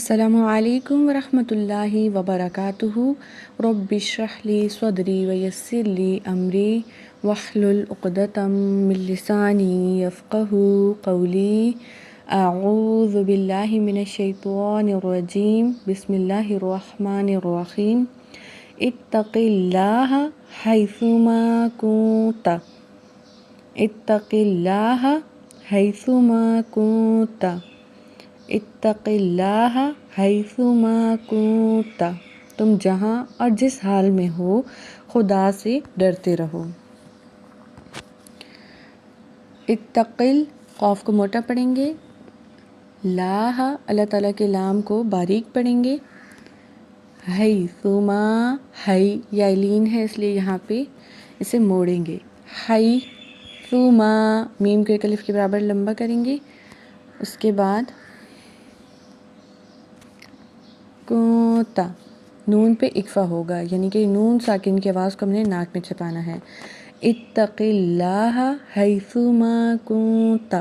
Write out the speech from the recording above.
السلام علیکم ورحمۃ اللہ وبرکاتہ۔ رب اشرح لی صدری ویسر لی امری واحلل عقدۃ من لسانی یفقہوا قولی۔ اعوذ باللہ من الشیطان الرجیم، بسم اللہ الرحمن الرحیم۔ اتق اللہ حیثما کنت، اتق اللہ حیثما کنت، اتق اللہ حیثما کنت، تم جہاں اور جس حال میں ہو خدا سے ڈرتے رہو۔ اتقل قاف کو موٹا پڑھیں گے، لاہ اللہ تعالیٰ کے لام کو باریک پڑھیں گے، حیثما حی یا لین ہے اس لیے یہاں پہ اسے موڑیں گے، حیثما میم کو ایک الف کے برابر لمبا کریں گے، اس کے بعد کنتا نون پہ اکفا ہوگا، یعنی کہ نون ساکن کی آواز کو ہم نے ناک میں چھپانا ہے۔ اتق اللہ حیثما کنت،